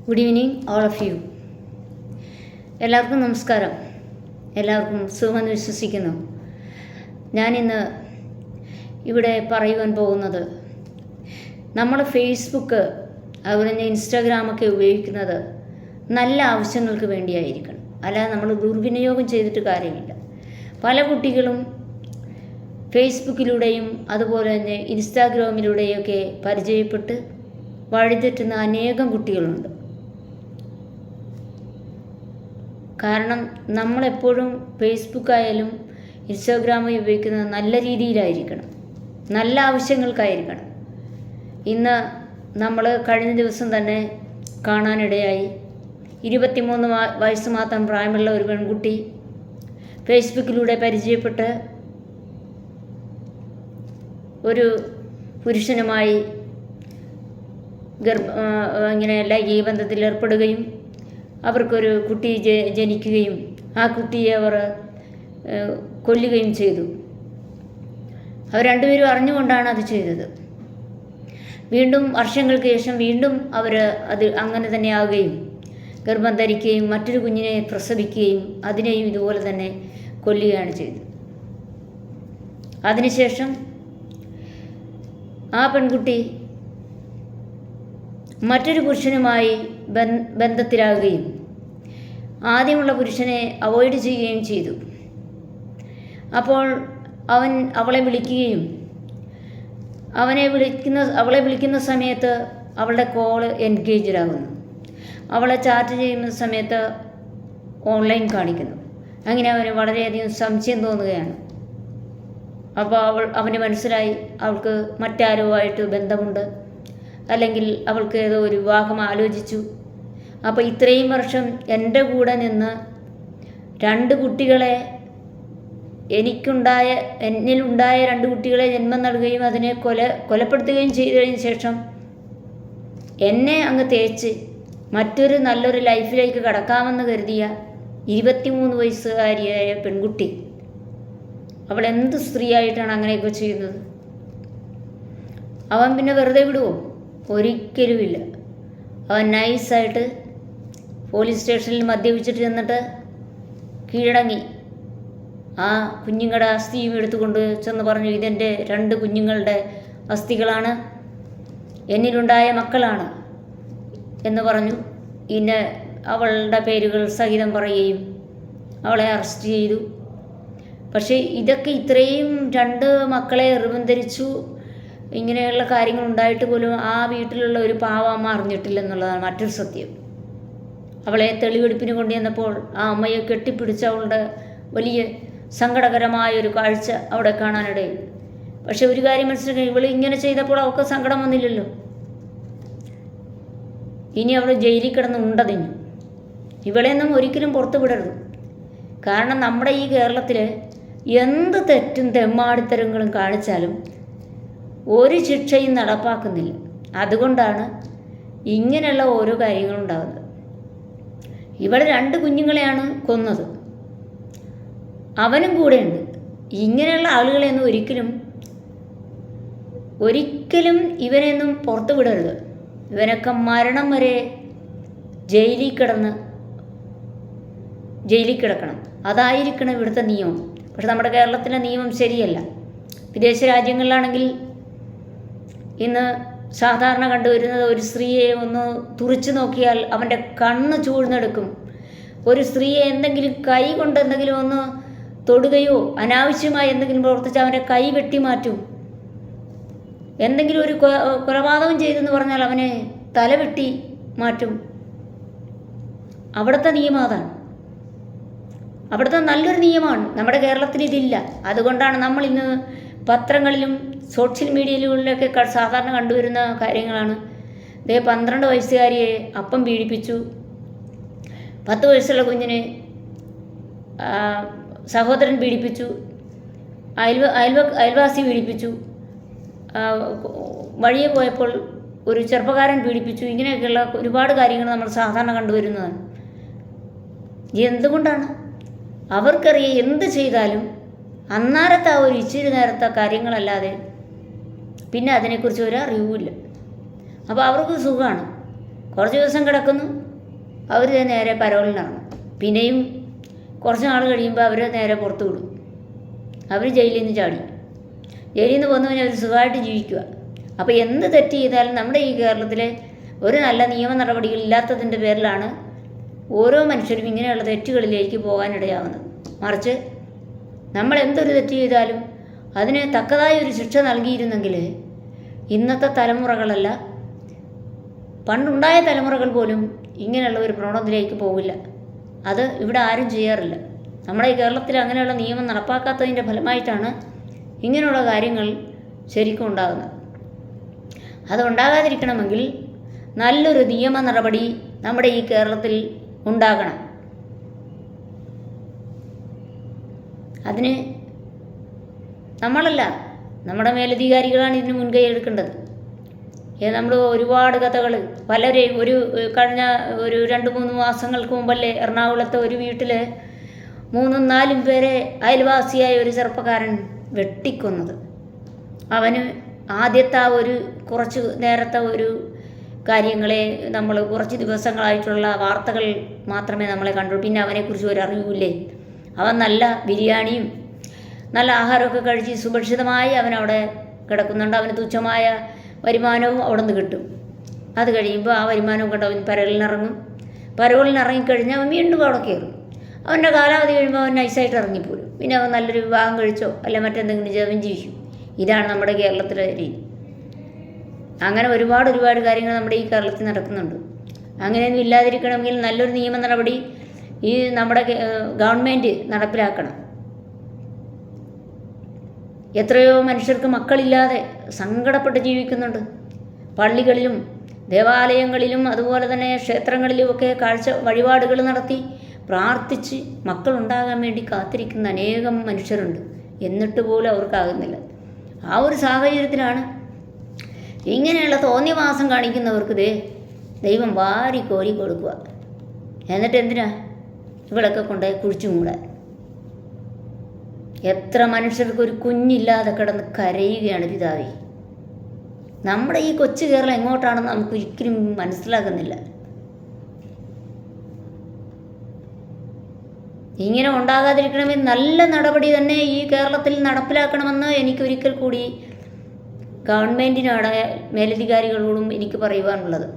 Good evening all of you. എല്ലാവർക്കും നമസ്കാരം. എല്ലാവർക്കും സുഖമെന്ന് വിശ്വസിക്കുന്നു. ഞാനിന്ന് ഇവിടെ പറയുവാൻ പോകുന്നത് നമ്മൾ ഫേസ്ബുക്ക് അതുപോലെ തന്നെ ഇൻസ്റ്റാഗ്രാമൊക്കെ ഉപയോഗിക്കുന്നത് നല്ല ആവശ്യങ്ങൾക്ക് വേണ്ടിയായിരിക്കണം, അല്ലാതെ നമ്മൾ ദുർവിനിയോഗം ചെയ്തിട്ട് കാര്യമില്ല. പല കുട്ടികളും ഫേസ്ബുക്കിലൂടെയും അതുപോലെ തന്നെ ഇൻസ്റ്റാഗ്രാമിലൂടെയൊക്കെ പരിചയപ്പെട്ട് വഴിതെറ്റുന്ന അനേകം കുട്ടികളുണ്ട്. കാരണം നമ്മളെപ്പോഴും ഫേസ്ബുക്കായാലും ഇൻസ്റ്റാഗ്രാമും ഉപയോഗിക്കുന്നത് നല്ല രീതിയിലായിരിക്കണം, നല്ല ആവശ്യങ്ങൾക്കായിരിക്കണം. ഇന്ന് നമ്മൾ കഴിഞ്ഞ ദിവസം തന്നെ കാണാനിടയായി 23 വയസ്സ് മാത്രം പ്രായമുള്ള ഒരു പെൺകുട്ടി ഫേസ്ബുക്കിലൂടെ പരിചയപ്പെട്ട് ഒരു പുരുഷനുമായി ഇങ്ങനെ ലൈംഗിക ബന്ധത്തിൽ ഏർപ്പെടുകയും അവർക്കൊരു കുട്ടി ജനിക്കുകയും ആ കുട്ടിയെ അവർ കൊല്ലുകയും ചെയ്തു. അവർ രണ്ടുപേരും അറിഞ്ഞുകൊണ്ടാണ് അത് ചെയ്തത്. വീണ്ടും വർഷങ്ങൾക്ക് ശേഷം വീണ്ടും അവർ അത് അങ്ങനെ തന്നെ ആവുകയും ഗർഭം ധരിക്കുകയും മറ്റൊരു കുഞ്ഞിനെ പ്രസവിക്കുകയും അതിനെയും ഇതുപോലെ തന്നെ കൊല്ലുകയാണ് ചെയ്തത്. അതിനുശേഷം ആ പെൺകുട്ടി മറ്റൊരു പുരുഷനുമായി ബന്ധത്തിലാവുകയും ആദ്യമുള്ള പുരുഷനെ അവോയ്ഡ് ചെയ്യുകയും ചെയ്തു. അപ്പോൾ അവൻ അവളെ വിളിക്കുകയും അവളെ വിളിക്കുന്ന സമയത്ത് അവളുടെ കോള് എൻഗേജ്ഡ് ആകുന്നു. അവളെ ചാറ്റ് ചെയ്യുന്ന സമയത്ത് ഓൺലൈൻ കാണിക്കുന്നു. അങ്ങനെ അവന് വളരെയധികം സംശയം തോന്നുകയാണ്. അപ്പോൾ അവന് മനസ്സിലായി അവൾക്ക് മറ്റാരുമായിട്ട് ബന്ധമുണ്ട്, അല്ലെങ്കിൽ അവൾക്ക് ഏതോ ഒരു വിവാഹം ആലോചിച്ചു. അപ്പോൾ ഇത്രയും വർഷം എൻ്റെ കൂടെ നിന്ന് 2 കുട്ടികളെ എന്നിലുണ്ടായ 2 കുട്ടികളെ ജന്മം നൽകുകയും അതിനെ കൊലപ്പെടുത്തുകയും ചെയ്തതിന് ശേഷം എന്നെ അങ്ങ് തേച്ച് മറ്റൊരു നല്ലൊരു ലൈഫിലേക്ക് കടക്കാമെന്ന് കരുതിയ 23 വയസ്സുകാരിയായ പെൺകുട്ടി, അവൾ എന്ത് സ്ത്രീയായിട്ടാണ് അങ്ങനെയൊക്കെ ചെയ്യുന്നത്? അവൻ പിന്നെ വെറുതെ വിടുമോ? ഒരിക്കലുമില്ല. അവൻ നൈസായിട്ട് പോലീസ് സ്റ്റേഷനിൽ മദ്യപിച്ചിട്ട് ചെന്നിട്ട് കീഴടങ്ങി ആ കുഞ്ഞുങ്ങളുടെ അസ്ഥിയും എടുത്തുകൊണ്ട് ചെന്ന് പറഞ്ഞു, ഇതെൻ്റെ 2 കുഞ്ഞുങ്ങളുടെ അസ്ഥികളാണ്, എന്നിലുണ്ടായ മക്കളാണ് എന്ന് പറഞ്ഞു. പിന്നെ അവളുടെ പേരുകൾ സഹിതം പറയുകയും അവളെ അറസ്റ്റ് ചെയ്തു. പക്ഷേ ഇതൊക്കെ ഇത്രയും 2 മക്കളെ നിർബന്ധിച്ചു ഇങ്ങനെയുള്ള കാര്യങ്ങൾ ഉണ്ടായിട്ട് പോലും ആ വീട്ടിലുള്ള ഒരു പാവമ്മ അറിഞ്ഞിട്ടില്ലെന്നുള്ളതാണ് മറ്റൊരു സത്യം. അവളെ തെളിവെടുപ്പിന് കൊണ്ടുവന്നപ്പോൾ ആ അമ്മയെ കെട്ടിപ്പിടിച്ച് അവളുടെ വലിയ സങ്കടകരമായൊരു കാഴ്ച അവിടെ കാണാനിടയിൽ. പക്ഷെ ഒരു കാര്യം മനസ്സിലാക്കി, ഇവൾ ഇങ്ങനെ ചെയ്തപ്പോൾ അവൾക്ക് സങ്കടം വന്നില്ലല്ലോ. ഇനി അവൾ ജയിലിൽ കിടന്ന് ഉണ്ടതിഞ്ഞു. ഇവളെയൊന്നും ഒരിക്കലും പുറത്തു വിടരുത്. കാരണം നമ്മുടെ ഈ കേരളത്തിൽ എന്ത് തെറ്റും തെമ്മാടിത്തരങ്ങളും കാണിച്ചാലും ഒരു ശിക്ഷയും നടപ്പാക്കുന്നില്ല. അതുകൊണ്ടാണ് ഇങ്ങനെയുള്ള ഓരോ കാര്യങ്ങളും ഉണ്ടാകുന്നത്. ഇവിടെ 2 കുഞ്ഞുങ്ങളെയാണ് കൊന്നത്, അവനും കൂടെയുണ്ട്. ഇങ്ങനെയുള്ള ആളുകളെയൊന്നും ഒരിക്കലും ഇവനെയൊന്നും പുറത്തു വിടരുത്. ഇവനൊക്കെ മരണം വരെ ജയിലിൽ കിടക്കണം. അതായിരിക്കണം ഇവിടുത്തെ നിയമം. പക്ഷെ നമ്മുടെ കേരളത്തിലെ നിയമം ശരിയല്ല. വിദേശ രാജ്യങ്ങളിലാണെങ്കിൽ ഇന്ന് സാധാരണ കണ്ടുവരുന്നത് ഒരു സ്ത്രീയെ ഒന്ന് തുറിച്ചു നോക്കിയാൽ അവൻ്റെ കണ്ണ് ചൂഴ്ന്നെടുക്കും. ഒരു സ്ത്രീയെ എന്തെങ്കിലും കൈ കൊണ്ട് എന്തെങ്കിലും ഒന്ന് തൊടുകയോ അനാവശ്യമായി എന്തെങ്കിലും പ്രവർത്തിച്ച് അവൻ്റെ കൈ വെട്ടിമാറ്റും. എന്തെങ്കിലും ഒരു കൊലപാതകം ചെയ്തെന്ന് പറഞ്ഞാൽ അവനെ തല വെട്ടി മാറ്റും. അവിടുത്തെ നിയമം അതാണ്. അവിടുത്തെ നല്ലൊരു നിയമമാണ്. നമ്മുടെ കേരളത്തിൽ ഇതില്ല. അതുകൊണ്ടാണ് നമ്മൾ ഇന്ന് പത്രങ്ങളിലും സോഷ്യൽ മീഡിയയിലൊക്കെ സാധാരണ കണ്ടുവരുന്ന കാര്യങ്ങളാണ്. 12 വയസ്സുകാരിയെ അപ്പം പീഡിപ്പിച്ചു, 10 വയസ്സുള്ള കുഞ്ഞിനെ സഹോദരൻ പീഡിപ്പിച്ചു, അയൽവാസി പീഡിപ്പിച്ചു, വഴിയെ പോയപ്പോൾ ഒരു ചെറുപ്പക്കാരൻ പീഡിപ്പിച്ചു. ഇങ്ങനെയൊക്കെയുള്ള ഒരുപാട് കാര്യങ്ങൾ നമ്മൾ സാധാരണ കണ്ടുവരുന്നതാണ്. എന്തുകൊണ്ടാണ്? അവർക്കറിയാം എന്ത് ചെയ്താലും അന്നേരത്തെ ആ ഒരു ഇച്ചിരി നേരത്തെ കാര്യങ്ങളല്ലാതെ പിന്നെ അതിനെക്കുറിച്ച് ഒരു അറിവുമില്ല. അപ്പോൾ അവർക്ക് സുഖമാണ്. കുറച്ച് ദിവസം കിടക്കുന്നു, അവർ നേരെ പരോളിനിറങ്ങും. പിന്നെയും കുറച്ച് നാൾ കഴിയുമ്പോൾ അവർ നേരെ പുറത്തു വിടും. അവർ ജയിലിൽ നിന്ന് ചാടി. ജയിലിൽ നിന്ന് വന്നു കഴിഞ്ഞാൽ അവർ സുഖമായിട്ട് ജീവിക്കുക. അപ്പോൾ എന്ത് തെറ്റ് ചെയ്താലും നമ്മുടെ ഈ കേരളത്തിലെ ഒരു നല്ല നിയമ നടപടികളില്ലാത്തതിൻ്റെ പേരിലാണ് ഓരോ മനുഷ്യരും ഇങ്ങനെയുള്ള തെറ്റുകളിലേക്ക് പോകാനിടയാകുന്നത്. മറിച്ച് നമ്മൾ എന്തൊരു തെറ്റ് ചെയ്താലും അതിന് തക്കതായ ഒരു ശിക്ഷ നൽകിയിരുന്നെങ്കിൽ ഇന്നത്തെ തലമുറകളല്ല, പണ്ടുണ്ടായ തലമുറകൾ പോലും ഇങ്ങനെയുള്ള ഒരു പ്രവണതയിലേക്ക് പോകില്ല. അത് ഇവിടെ ആരും ചെയ്യാറില്ല. നമ്മുടെ ഈ കേരളത്തിൽ അങ്ങനെയുള്ള നിയമം നടപ്പാക്കാത്തതിൻ്റെ ഫലമായിട്ടാണ് ഇങ്ങനെയുള്ള കാര്യങ്ങൾ ശരിക്കും ഉണ്ടാകുന്നത്. അതുണ്ടാകാതിരിക്കണമെങ്കിൽ നല്ലൊരു നിയമ നടപടി നമ്മുടെ ഈ കേരളത്തിൽ ഉണ്ടാകണം. അതിന് നമ്മളല്ല, നമ്മുടെ മേലധികാരികളാണ് ഇതിന് മുൻകൈ എടുക്കേണ്ടത്. നമ്മൾ ഒരുപാട് കഥകൾ പലരെയും കഴിഞ്ഞ ഒരു 2-3 മാസങ്ങൾക്ക് മുമ്പല്ലേ എറണാകുളത്തെ ഒരു വീട്ടിൽ 3-4 പേരെ അയൽവാസിയായ ഒരു ചെറുപ്പക്കാരൻ വെട്ടിക്കൊന്നത്. അവന് ആദ്യത്തെ കുറച്ച് നേരത്തെ കാര്യങ്ങളെ നമ്മൾ കുറച്ച് ദിവസങ്ങളായിട്ടുള്ള വാർത്തകൾ മാത്രമേ നമ്മളെ കണ്ടുള്ളൂ. പിന്നെ അവനെക്കുറിച്ച് ഒരു അറിവില്ലേ. അവൻ നല്ല ബിരിയാണിയും നല്ല ആഹാരമൊക്കെ കഴിച്ച് സുരക്ഷിതമായി അവനവിടെ കിടക്കുന്നുണ്ട്. അവന് തുച്ഛമായ വരുമാനവും അവിടെ നിന്ന് കിട്ടും. അത് കഴിയുമ്പോൾ ആ വരുമാനവും കൊണ്ട് അവൻ പരോളിനിറങ്ങും. പരോളിനിറങ്ങിക്കഴിഞ്ഞാൽ അവൻ വീണ്ടും അവിടെ കയറും. അവൻ്റെ കാലാവധി കഴിയുമ്പോൾ അവൻ നൈസായിട്ട് ഇറങ്ങിപ്പോരും. പിന്നെ അവൻ നല്ലൊരു വിവാഹം കഴിച്ചോ അല്ല മറ്റെന്തെങ്കിലും ചെയ്തവൻ ജീവിക്കും. ഇതാണ് നമ്മുടെ കേരളത്തിലെ രീതി. അങ്ങനെ ഒരുപാട് കാര്യങ്ങൾ നമ്മുടെ ഈ കേരളത്തിൽ നടക്കുന്നുണ്ട്. അങ്ങനെയൊന്നും ഇല്ലാതിരിക്കണമെങ്കിൽ നല്ലൊരു നിയമ നടപടി ഈ നമ്മുടെ ഗവൺമെൻറ് നടപ്പിലാക്കണം. എത്രയോ മനുഷ്യർക്ക് മക്കളില്ലാതെ സങ്കടപ്പെട്ട് ജീവിക്കുന്നുണ്ട്. പള്ളികളിലും ദേവാലയങ്ങളിലും അതുപോലെ തന്നെ ക്ഷേത്രങ്ങളിലുമൊക്കെ വഴിപാടുകൾ നടത്തി പ്രാർത്ഥിച്ച് മക്കളുണ്ടാകാൻ വേണ്ടി കാത്തിരിക്കുന്ന അനേകം മനുഷ്യരുണ്ട്. എന്നിട്ട് പോലും അവർക്കാകുന്നില്ല. ആ ഒരു സാഹചര്യത്തിലാണ് ഇങ്ങനെയുള്ള തോന്നിവാസം കാണിക്കുന്നവർക്ക് ദൈവം വാരി കോരി കൊടുക്കുക. എന്നിട്ട് എന്തിനാ ഇവിടൊക്കെ കൊണ്ടുപോയി കുഴിച്ചു മൂടാൻ? എത്ര മനുഷ്യർക്ക് ഒരു കുഞ്ഞില്ലാതെ കിടന്ന് കരയുകയാണ് പിതാവേ. നമ്മുടെ ഈ കൊച്ചു കേരളം എങ്ങോട്ടാണെന്ന് നമുക്ക് ഒരിക്കലും മനസ്സിലാകുന്നില്ല. ഇങ്ങനെ ഉണ്ടാകാതിരിക്കണമെങ്കിൽ നല്ല നടപടി തന്നെ ഈ കേരളത്തിൽ നടപ്പിലാക്കണമെന്ന് എനിക്കൊരിക്കൽ കൂടി ഗവൺമെൻറ്റിനോട് മേലധികാരികളോടും എനിക്ക് പറയുവാനുള്ളത്.